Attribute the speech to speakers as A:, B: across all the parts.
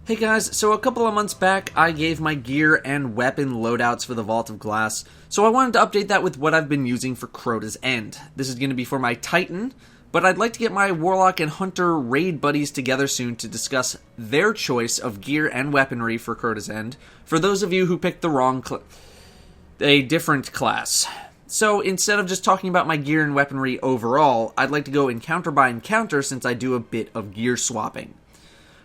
A: Hey guys, so a couple of months back, I gave my gear and weapon loadouts for the Vault of Glass, so I wanted to update that with what I've been using for Crota's End. This is going to be for my Titan, but I'd like to get my Warlock and Hunter raid buddies together soon to discuss their choice of gear and weaponry for Crota's End, for those of you who picked the a different class. So instead of just talking about my gear and weaponry overall, I'd like to go encounter by encounter since I do a bit of gear swapping.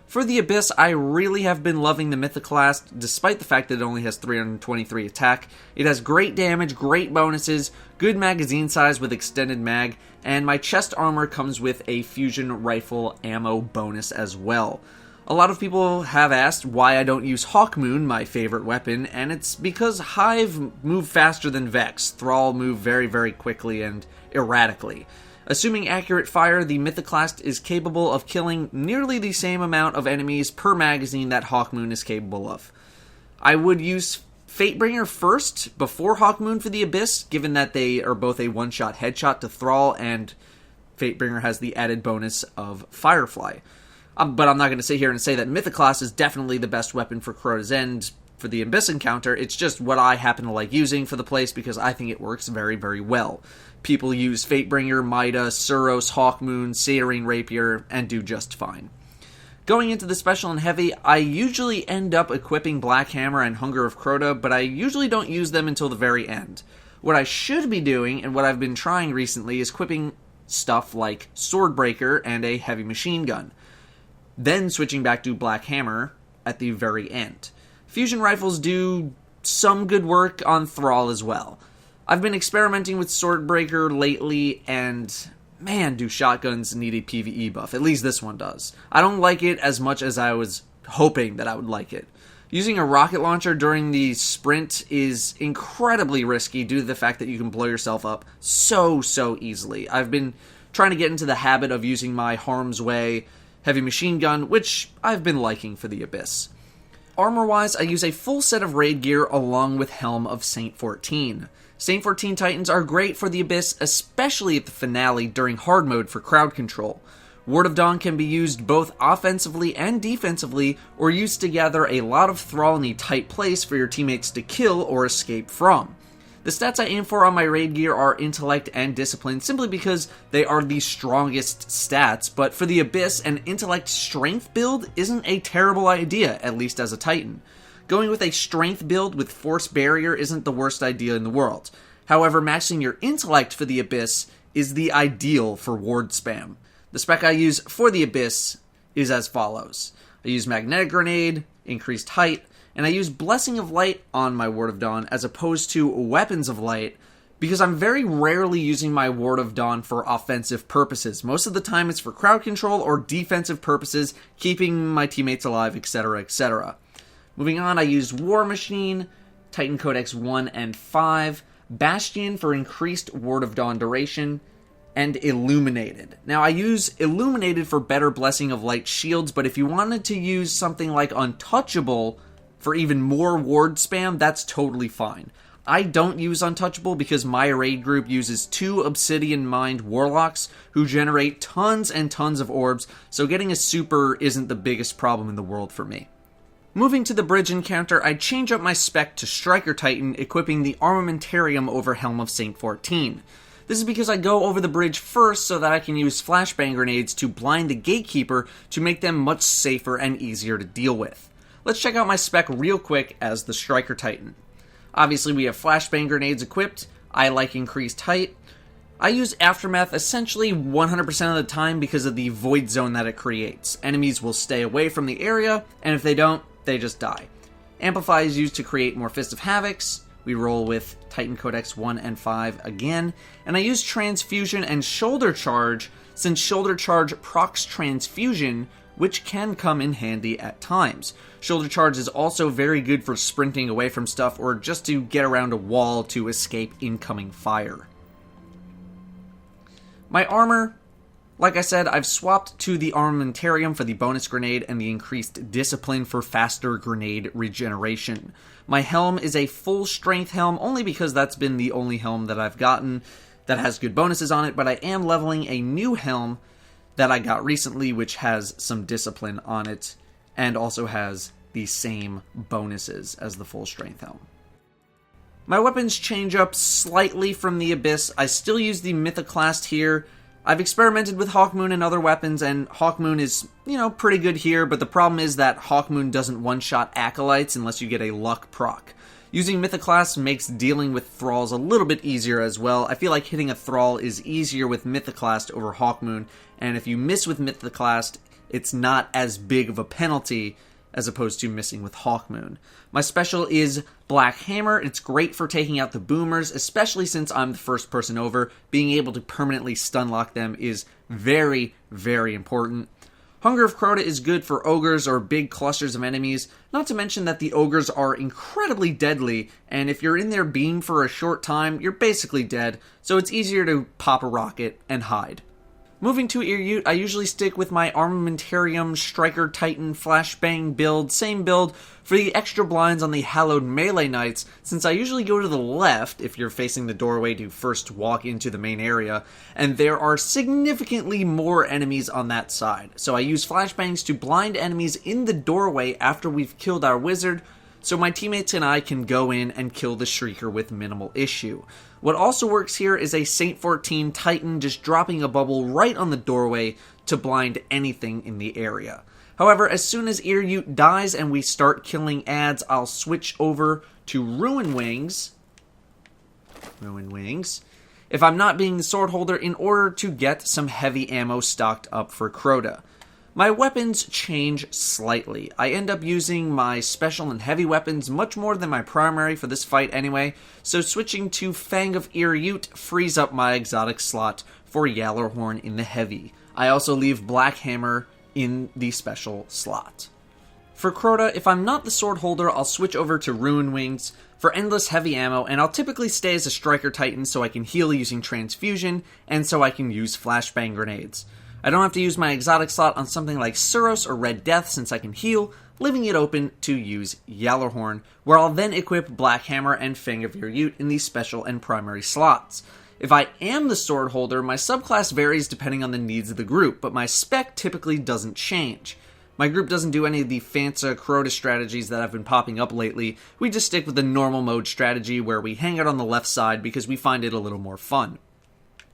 A: For the Abyss, I really have been loving the Mythic class, despite the fact that it only has 323 attack. It has great damage, great bonuses, good magazine size with extended mag, and my chest armor comes with a fusion rifle ammo bonus as well. A lot of people have asked why I don't use Hawkmoon, my favorite weapon, and it's because Hive move faster than Vex. Thrall move very, very quickly and erratically. Assuming accurate fire, the Mythic class is capable of killing nearly the same amount of enemies per magazine that Hawkmoon is capable of. I would use Fatebringer first, before Hawkmoon for the Abyss, given that they are both a one-shot headshot to Thrall, and Fatebringer has the added bonus of Firefly. But I'm not going to sit here and say that Mythic class is definitely the best weapon for Crota's End for the Abyss encounter. It's just what I happen to like using for the place because I think it works very, very well. People use Fatebringer, Mida, Suros, Hawkmoon, Satyrian Rapier, and do just fine. Going into the Special and Heavy, I usually end up equipping Black Hammer and Hunger of Crota, but I usually don't use them until the very end. What I should be doing, and what I've been trying recently, is equipping stuff like Swordbreaker and a Heavy Machine Gun. Then switching back to Black Hammer at the very end. Fusion Rifles do some good work on Thrall as well. I've been experimenting with Swordbreaker lately, and man, do shotguns need a PvE buff. At least this one does. I don't like it as much as I was hoping that I would like it. Using a rocket launcher during the sprint is incredibly risky due to the fact that you can blow yourself up so easily. I've been trying to get into the habit of using my Harm's Way Heavy Machine Gun, which I've been liking for the Abyss. Armor-wise, I use a full set of raid gear along with Helm of Saint 14. Saint 14 Titans are great for the Abyss, especially at the finale during hard mode for crowd control. Word of Dawn can be used both offensively and defensively, or used to gather a lot of Thrall in a tight place for your teammates to kill or escape from. The stats I aim for on my raid gear are Intellect and Discipline, simply because they are the strongest stats, but for the Abyss, an Intellect Strength build isn't a terrible idea, at least as a Titan. Going with a Strength build with Force Barrier isn't the worst idea in the world. However, matching your Intellect for the Abyss is the ideal for ward spam. The spec I use for the Abyss is as follows. I use Magnetic Grenade, Increased Height, and I use Blessing of Light on my Ward of Dawn as opposed to Weapons of Light, because I'm very rarely using my Ward of Dawn for offensive purposes. Most of the time it's for crowd control or defensive purposes, keeping my teammates alive, etc., etc. Moving on, I use War Machine, Titan Codex 1 and 5, Bastion for increased Ward of Dawn duration, and Illuminated. Now, I use Illuminated for better Blessing of Light shields, but if you wanted to use something like Untouchable for even more ward spam, that's totally fine. I don't use Untouchable because my raid group uses 2 Obsidian Mind Warlocks who generate tons and tons of orbs, so getting a super isn't the biggest problem in the world for me. Moving to the bridge encounter, I change up my spec to Striker Titan, equipping the Armamentarium over Helm of Saint 14. This is because I go over the bridge first so that I can use flashbang grenades to blind the gatekeeper to make them much safer and easier to deal with. Let's check out my spec real quick as the Striker Titan. Obviously we have flashbang grenades equipped, I like increased height. I use Aftermath essentially 100% of the time because of the void zone that it creates. Enemies will stay away from the area, and if they don't, they just die. Amplify is used to create more Fist of Havocs. We roll with Titan Codex 1 and 5 again. And I use Transfusion and Shoulder Charge, since Shoulder Charge procs Transfusion, which can come in handy at times. Shoulder Charge is also very good for sprinting away from stuff or just to get around a wall to escape incoming fire. My armor, like I said, I've swapped to the Armamentarium for the bonus grenade and the increased Discipline for faster grenade regeneration. My helm is a full strength helm only because that's been the only helm that I've gotten that has good bonuses on it, but I am leveling a new helm that I got recently which has some discipline on it and also has the same bonuses as the full strength helm. My weapons change up slightly from the Abyss. I still use the Mythoclast here. I've experimented with Hawkmoon and other weapons, and Hawkmoon is, pretty good here, but the problem is that Hawkmoon doesn't one-shot Acolytes unless you get a luck proc. Using Mythoclast makes dealing with Thralls a little bit easier as well. I feel like hitting a Thrall is easier with Mythoclast over Hawkmoon, and if you miss with Mythoclast, it's not as big of a penalty as opposed to missing with Hawkmoon. My special is Black Hammer. It's great for taking out the boomers, especially since I'm the first person over. Being able to permanently stun lock them is very, very important. Hunger of Crota is good for ogres or big clusters of enemies, not to mention that the ogres are incredibly deadly, and if you're in their beam for a short time, you're basically dead, so it's easier to pop a rocket and hide. Moving to Ear-Ute, I usually stick with my Armamentarium Striker Titan Flashbang build, same build, for the extra blinds on the Hallowed Melee Knights, since I usually go to the left if you're facing the doorway to first walk into the main area, and there are significantly more enemies on that side. So I use flashbangs to blind enemies in the doorway after we've killed our wizard, so my teammates and I can go in and kill the Shrieker with minimal issue. What also works here is a Saint 14 Titan just dropping a bubble right on the doorway to blind anything in the area. However, as soon as Ear-Ute dies and we start killing ads, I'll switch over to Ruin Wings if I'm not being the sword holder in order to get some heavy ammo stocked up for Crota. My weapons change slightly. I end up using my special and heavy weapons much more than my primary for this fight anyway, so switching to Fang of Ear-Ute frees up my exotic slot for Yallarhorn in the heavy. I also leave Black Hammer in the special slot. For Crota, if I'm not the sword holder, I'll switch over to Ruin Wings for endless heavy ammo, and I'll typically stay as a Striker Titan so I can heal using Transfusion, and so I can use Flashbang Grenades. I don't have to use my exotic slot on something like Suros or Red Death since I can heal, leaving it open to use Yallarhorn, where I'll then equip Black Hammer and Fang of Ear-Ute in these special and primary slots. If I am the sword holder, my subclass varies depending on the needs of the group, but my spec typically doesn't change. My group doesn't do any of the fancy Crota strategies that have been popping up lately. We just stick with the normal mode strategy where we hang out on the left side because we find it a little more fun.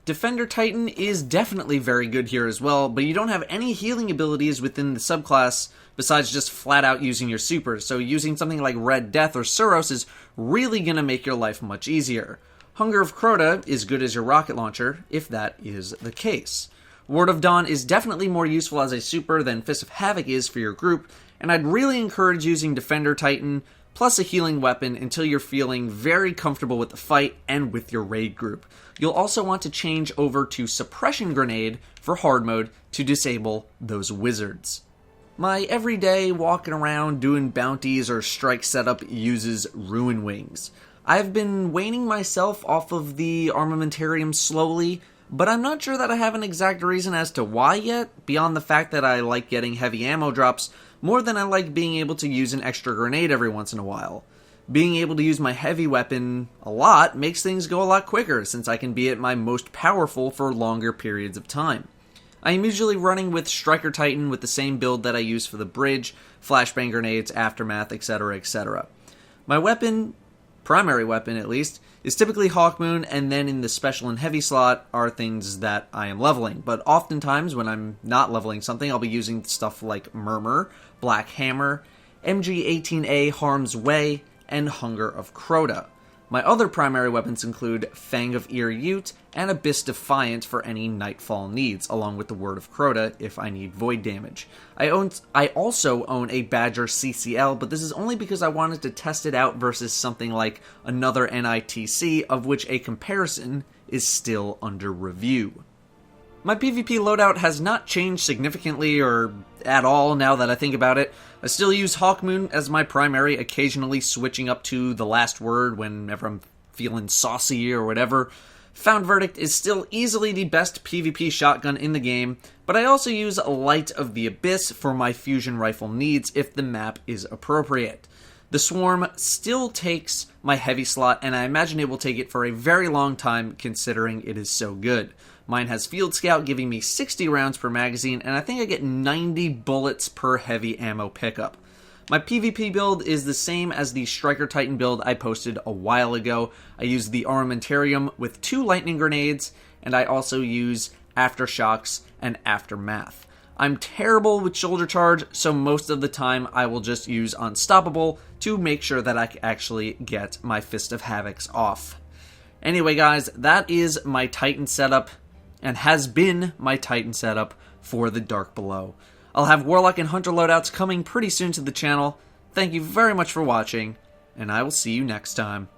A: Defender Titan is definitely very good here as well, but you don't have any healing abilities within the subclass besides just flat out using your super, so using something like Red Death or Suros is really going to make your life much easier. Hunger of Crota is good as your rocket launcher, if that is the case. Ward of Dawn is definitely more useful as a super than Fist of Havoc is for your group, and I'd really encourage using Defender Titan plus a healing weapon until you're feeling very comfortable with the fight and with your raid group. You'll also want to change over to Suppression Grenade for hard mode to disable those wizards. My everyday walking around doing bounties or strike setup uses Ruin Wings. I've been waning myself off of the Armamentarium slowly, but I'm not sure that I have an exact reason as to why yet, beyond the fact that I like getting heavy ammo drops more than I like being able to use an extra grenade every once in a while. Being able to use my heavy weapon a lot makes things go a lot quicker, since I can be at my most powerful for longer periods of time. I am usually running with Striker Titan with the same build that I use for the bridge, flashbang grenades, aftermath, etc., etc. My weapon, primary weapon at least, is typically Hawkmoon, and then in the special and heavy slot are things that I am leveling. But oftentimes when I'm not leveling something, I'll be using stuff like Murmur, Black Hammer, MG-18A Harm's Way, and Hunger of Crota. My other primary weapons include Fang of Ear-Ute and Abyss Defiant for any Nightfall needs, along with the Word of Crota if I need void damage. I also own a Badger CCL, but this is only because I wanted to test it out versus something like another NITC, of which a comparison is still under review. My PvP loadout has not changed significantly or at all now that I think about it. I still use Hawkmoon as my primary, occasionally switching up to the Last Word whenever I'm feeling saucy or whatever. Found Verdict is still easily the best PvP shotgun in the game, but I also use Light of the Abyss for my fusion rifle needs if the map is appropriate. The Swarm still takes my heavy slot, and I imagine it will take it for a very long time considering it is so good. Mine has Field Scout giving me 60 rounds per magazine, and I think I get 90 bullets per heavy ammo pickup. My PvP build is the same as the Striker Titan build I posted a while ago. I use the Armamentarium with 2 lightning grenades, and I also use Aftershocks and Aftermath. I'm terrible with Shoulder Charge, so most of the time I will just use Unstoppable to make sure that I actually get my Fist of Havocs off. Anyway guys, that is my Titan setup, and has been my Titan setup for the Dark Below. I'll have Warlock and Hunter loadouts coming pretty soon to the channel. Thank you very much for watching, and I will see you next time.